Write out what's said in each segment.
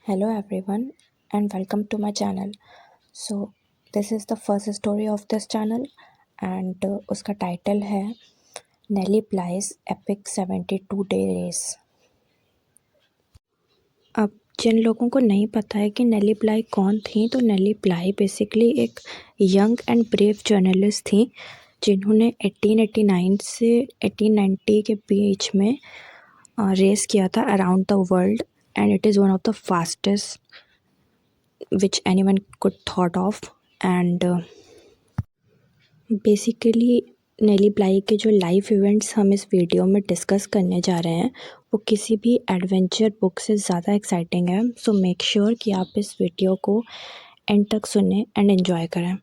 Hello everyone and welcome to my channel. So this is the first story of this channel and उसका title है नेली plies epic 72 day race. अब जिन लोगों को नहीं पता है कि नेली प्लाई कौन थी, तो नेली प्लाई बेसिकली एक यंग एंड ब्रेव जर्नलिस्ट थी जिन्होंने 1889 से 1890 के बीच में रेस किया था around the world and it is one of the fastest which anyone could thought of and basically Nellie Bly के जो लाइफ इवेंट्स हम इस वीडियो में डिस्कस करने जा रहे हैं वो किसी भी एडवेंचर बुक से ज़्यादा एक्साइटिंग है। सो मेक श्योर कि आप इस वीडियो को एंड तक सुने एंड एंजॉय करें।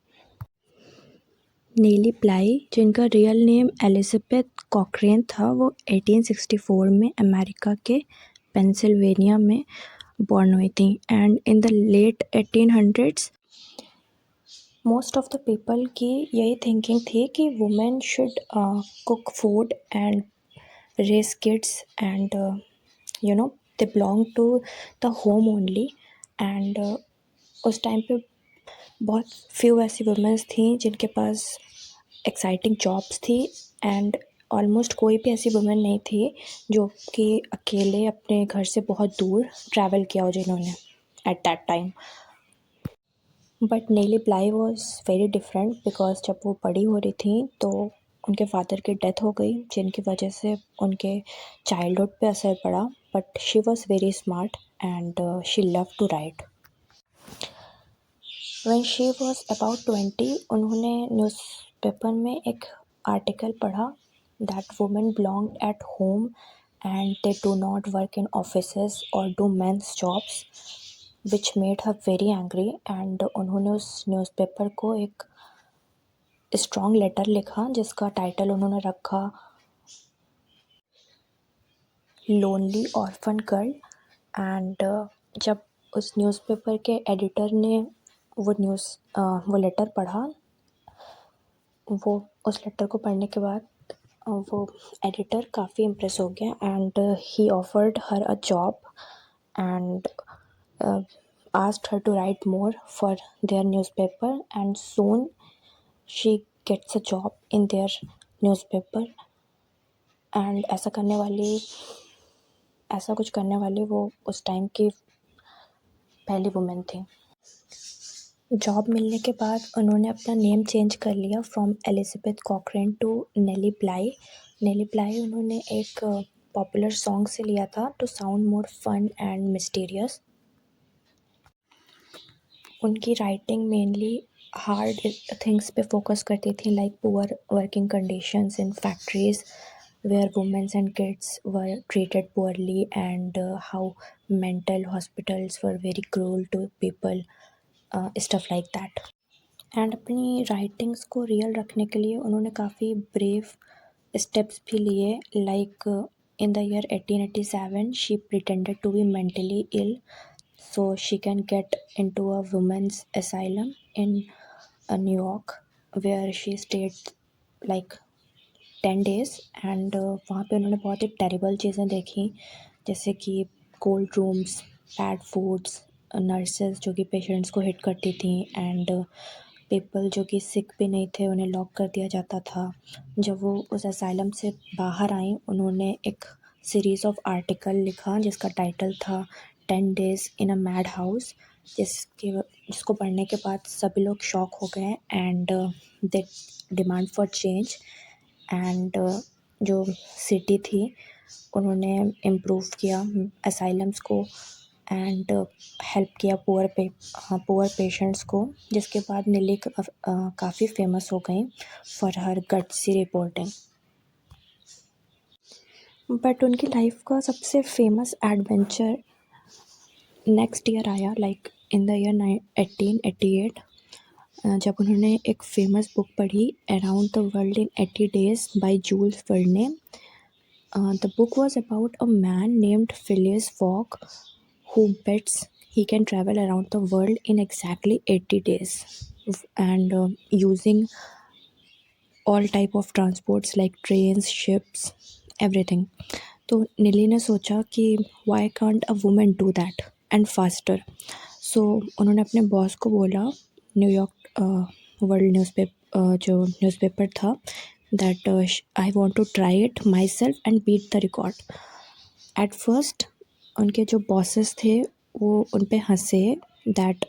नेली ब्लाई, जिनका रियल नेम एलिजाबेथ कॉक्रेन था, वो 1864 में अमेरिका के पेंसिल्वेनिया में बॉर्न हुई थी and in the late 1800s most of the people की यही थिंकिंग थी कि women should cook food and raise kids and they belong to the home only and उस टाइम पे बहुत फ्यू ऐसी वुमेन्स थी जिनके पास एक्साइटिंग जॉब्स थी एंड ऑलमोस्ट कोई भी ऐसी वुमेन नहीं थी जो कि अकेले अपने घर से बहुत दूर ट्रैवल किया हो जिन्होंने एट दैट टाइम। बट नेली ब्लाई वॉज वेरी डिफरेंट बिकॉज जब वो बड़ी हो रही थी तो उनके फादर की डेथ हो गई जिनकी वजह से उनके चाइल्डहुड पे असर पड़ा। But she was very smart and she love to write. When she was about 20 उन्होंने न्यूज़पेपर में एक आर्टिकल पढ़ा that women belong at home and they do not work in offices और do men's jobs which made her very angry and उन्होंने उस newspaper को एक strong letter लिखा जिसका टाइटल उन्होंने रखा लोनली ऑर्फन गर्ल। एंड जब उस न्यूज़पेपर के एडिटर ने वो लेटर पढ़ा, वो उस लेटर को पढ़ने के बाद वो एडिटर काफ़ी इम्प्रेस हो गया and he offered her a job and asked her to write more for their newspaper and soon she gets a job in their newspaper and ऐसा कुछ करने वाली वो उस टाइम की पहली वुमेन थी। जॉब मिलने के बाद उन्होंने अपना नेम चेंज कर लिया फ्रॉम एलिजाबेथ कॉक्रेन टू नेली ब्लाई। नेली ब्लाई उन्होंने एक पॉपुलर सॉन्ग से लिया था to sound more fun and mysterious. उनकी राइटिंग मेनली हार्ड थिंग्स पे फोकस करती थी like poor working conditions in factories where womens and kids were treated poorly and how mental hospitals were very cruel to people, stuff like that. And अपनी writings को real रखने के लिए उन्होंने काफ़ी ब्रेव स्टेप्स भी लिए like in the year 1887 she pretended to be mentally ill so she can get into a women's asylum in New York where she stayed like 10 days and वहाँ पे उन्होंने बहुत ही टेरिबल चीज़ें देखी जैसे कि cold rooms, bad foods, nurses जो कि पेशेंट्स को हिट करती थी एंड पीपल जो कि सिक भी नहीं थे उन्हें लॉक कर दिया जाता था। जब वो उस असाइलम से बाहर आई उन्होंने एक सीरीज़ ऑफ आर्टिकल लिखा जिसका टाइटल था 10 days in a mad house, जिसको पढ़ने के बाद सभी लोग शॉक हो गए and they demand for change and जो सिटी थी उन्होंने इम्प्रूव किया असाइलम्स को एंड हेल्प किया पुअर पेशेंट्स को, जिसके बाद नेली काफ़ी फेमस हो गई for her gutsy reporting. But उनकी लाइफ का सबसे फेमस एडवेंचर नेक्स्ट ईयर आया लाइक इन द ईयर 1888 जब उन्होंने एक फेमस बुक पढ़ी around the world in 80 days by Jules Verne. The book was about a man named Phileas Fogg who bets he can travel around the world in exactly 80 days and using all type of transports like trains, ships, everything. तो नेली ने सोचा कि why can't a woman do that and faster. So उन्होंने अपने boss को बोला, New York world जो newspaper था, that I want to try it myself and beat the record. At first उनके जो बॉसेस थे वो उन पे हंसे, दैट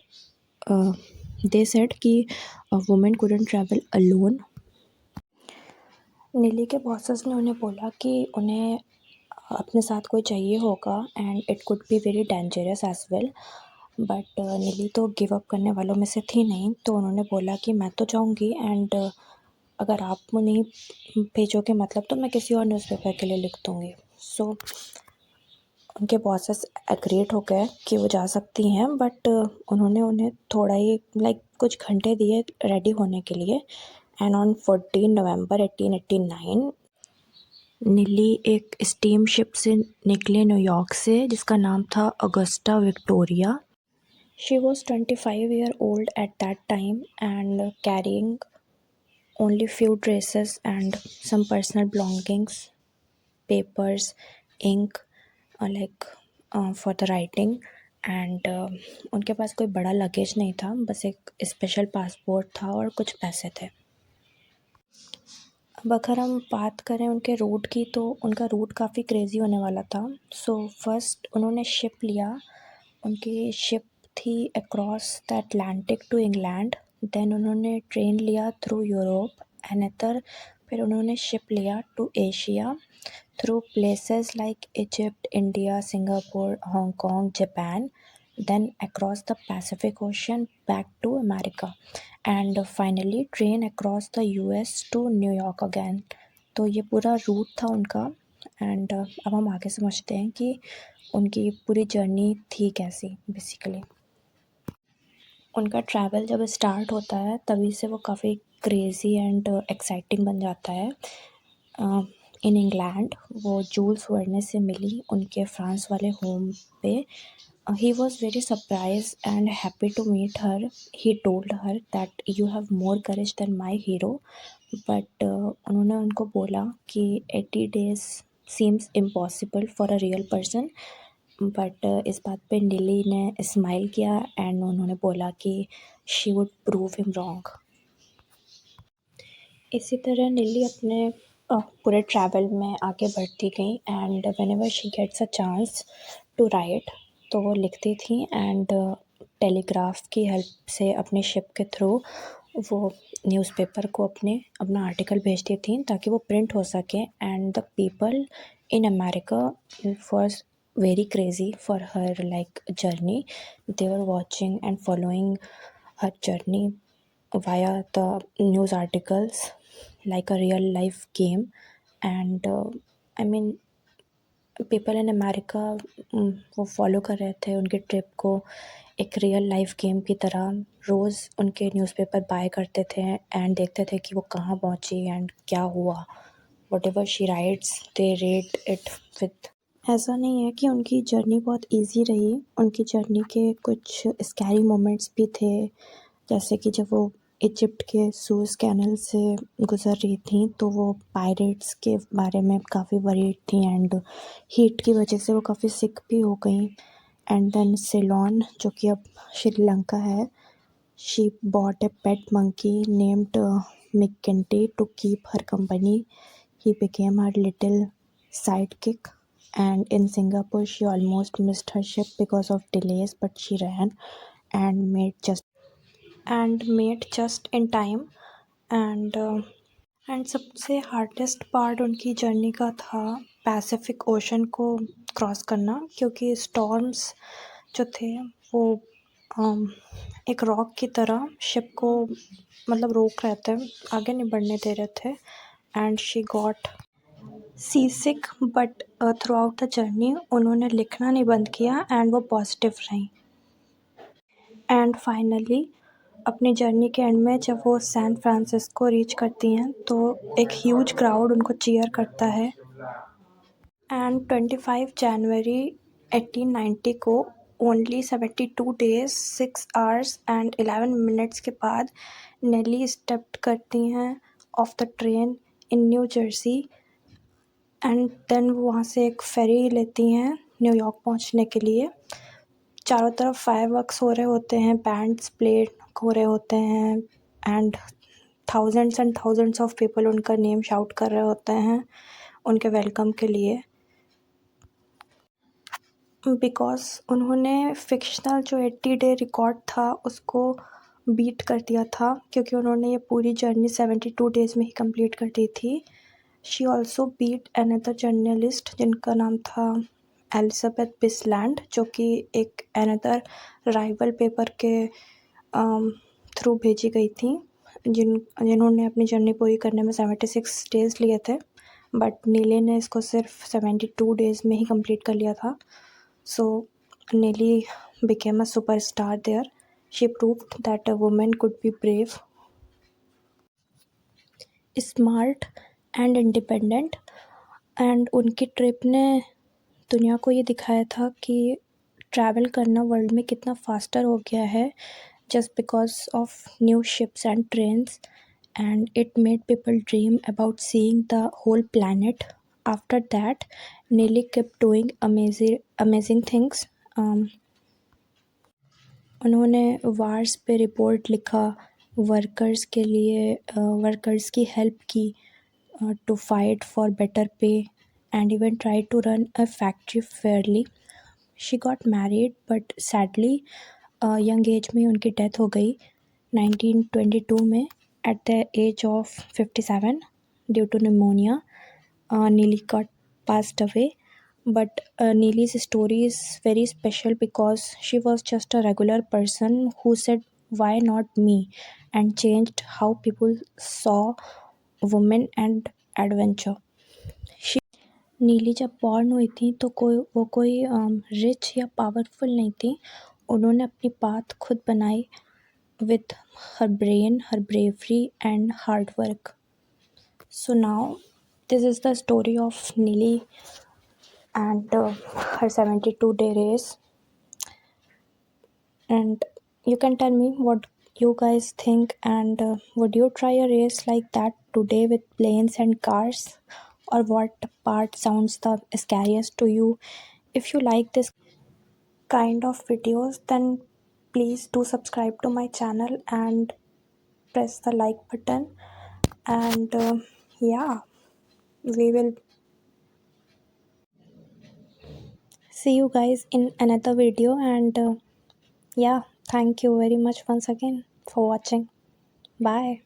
दे सेड कि a woman couldn't travel alone. नीली के बॉसेस ने उन्हें बोला कि उन्हें अपने साथ कोई चाहिए होगा and it could be very dangerous as well, but Nellie तो गिव अप करने वालों में से थी नहीं, तो उन्होंने बोला कि मैं तो जाऊंगी एंड अगर आप मुझे नहीं भेजोगे मतलब तो मैं किसी और न्यूज़पेपर के लिए लिख दूंगी। सो उनके बॉसेस एग्रीड हो गए कि वो जा सकती हैं, बट उन्होंने उन्हें थोड़ा ही कुछ घंटे दिए रेडी होने के लिए। एंड ऑन 14 नवंबर 1889 नीली एक स्टीम शिप से निकले न्यूयॉर्क से, जिसका नाम था Agusta Victoria. She was 25 years old at that time and carrying only few dresses and some personal belongings, papers, ink, for the writing, and उनके पास कोई बड़ा लगेज नहीं था, बस एक स्पेशल पासपोर्ट था और कुछ पैसे थे। अब अगर हम बात करें उनके रूट की, तो उनका रूट काफ़ी क्रेज़ी होने वाला था। सो फर्स्ट उन्होंने शिप लिया, उनकी शिप थी across the Atlantic to England. Then उन्होंने ट्रेन लिया थ्रू यूरोप अनदर, फिर उन्होंने शिप लिया to Asia through places like Egypt, India, Singapore, Hong Kong, Japan, then across the Pacific Ocean back to America, and finally train across the US to New York again। तो ये पूरा root था उनका। And अब हम आगे समझते हैं कि उनकी पूरी जर्नी थी कैसी। बेसिकली उनका ट्रैवल जब स्टार्ट होता है तभी से वो काफ़ी क्रेज़ी एंड एक्साइटिंग बन जाता है। इन इंग्लैंड वो जूल्स वर्ने से मिली उनके फ्रांस वाले होम पे। He was very surprised and happy to meet her. He told her that you have more courage than my hero, but उन्होंने उनको बोला कि 80 days seems impossible for a real person, but इस बात पे नीली ने स्माइल किया एंड उन्होंने बोला कि she would prove him wrong। इसी तरह नीली अपने पूरे ट्रैवल में आगे बढ़ती गई and whenever she gets a chance to write तो वो लिखती थी एंड टेलीग्राफ की हेल्प से अपने शिप के थ्रू वो न्यूज़पेपर को अपना आर्टिकल भेजती थी ताकि वो प्रिंट हो सके। And the people in America was very crazy for her journey। They were watching and following her journey via the news articles like a real life game। and I mean people in America वो follow कर रहे थे उनकी trip को एक real life game की तरह। रोज़ उनके न्यूज़पेपर बाय करते थे एंड देखते थे कि वो कहाँ पहुँची एंड क्या हुआ। Whatever she writes they read it with. ऐसा नहीं है कि उनकी जर्नी बहुत इजी रही, उनकी जर्नी के कुछ स्कैरी मोमेंट्स भी थे, जैसे कि जब वो इजिप्ट के सूज़ कैनल से गुज़र रही थी तो वो पायरेट्स के बारे में काफ़ी वरीड थी एंड हीट की वजह से वो काफ़ी सिक भी हो गई। एंड देन सिलोन जो कि अब श्रीलंका है, she bought a pet monkey named मिकेंटी to keep her company. He became her little sidekick। And in Singapore she almost missed her ship because of delays, but she ran and made just in time। And सबसे hardest part उनकी journey का था Pacific ocean को cross करना, क्योंकि storms जो थे वो एक रॉक की तरह शिप को रोक रहे थे, आगे नहीं बढ़ने दे रहे थे। And she got seasick, but throughout the journey उन्होंने लिखना नहीं बंद किया एंड वो पॉजिटिव रहीं। एंड फाइनली अपनी जर्नी के एंड में जब वो सैन फ्रांसिस्को रीच करती हैं तो एक ह्यूज क्राउड उनको चीयर करता है। एंड 25 जनवरी 1890 को only 72 days 6 hours and 11 minutes के बाद नेली स्टेप्ड करती हैं off the train in New Jersey. And then वो वहाँ से एक फेरी लेती हैं न्यूयॉर्क पहुँचने के लिए। चारों तरफ फायरवर्क्स हो रहे होते हैं, बैंड्स प्ले हो रहे होते हैं and thousands and thousands of people उनका नेम शाउट कर रहे होते हैं उनके वेलकम के लिए, बिकॉज़ उन्होंने फ़िक्शनल जो 80 डे रिकॉर्ड था उसको बीट कर दिया था, क्योंकि उन्होंने ये पूरी जर्नी 72 डेज़ में ही कंप्लीट कर दी थी। She also beat another journalist जिनका नाम था एलिज़ाबेथ बिसलैंड, जो कि एक अनदर राइवल पेपर के थ्रू भेजी गई थी, जिन्होंने अपनी जर्नी पूरी करने में 76 डेज़ लिए थे, बट नीले ने इसको सिर्फ 72 डेज़ में ही कंप्लीट कर लिया था। So Nelly became a superstar there. She proved that a woman could be brave, smart and independent. And उनकी ट्रिप ने दुनिया को ये दिखाया था कि ट्रैवल करना वर्ल्ड में कितना फास्टर हो गया है just because of new ships and trains, and it made people dream about seeing the whole planet. After that Nellie kept doing amazing things. उन्होंने वार्स पे रिपोर्ट लिखा, वर्कर्स के लिए वर्कर्स की हेल्प की to fight for better pay, and even tried to run a factory fairly. She got married, but sadly young age में उनकी death हो गई 1922 में at the age of 57 due to pneumonia. Neely got passed away, but Neely's story is very special because she was just a regular person who said why not me, and changed how people saw women and adventure. नीली जब born हुई थी तो वो कोई rich या powerful नहीं थी. उन्होंने अपनी पाथ खुद बनाई with her brain, her bravery and hard work. So now this is the story of Neeli and her 72-day race. And you can tell me what you guys think, and would you try a race like that today with planes and cars, or what part sounds the scariest to you? If you like this kind of videos, then please do subscribe to my channel and press the like button. And yeah, we will see you guys in another video. And yeah, thank you very much once again for watching. Bye.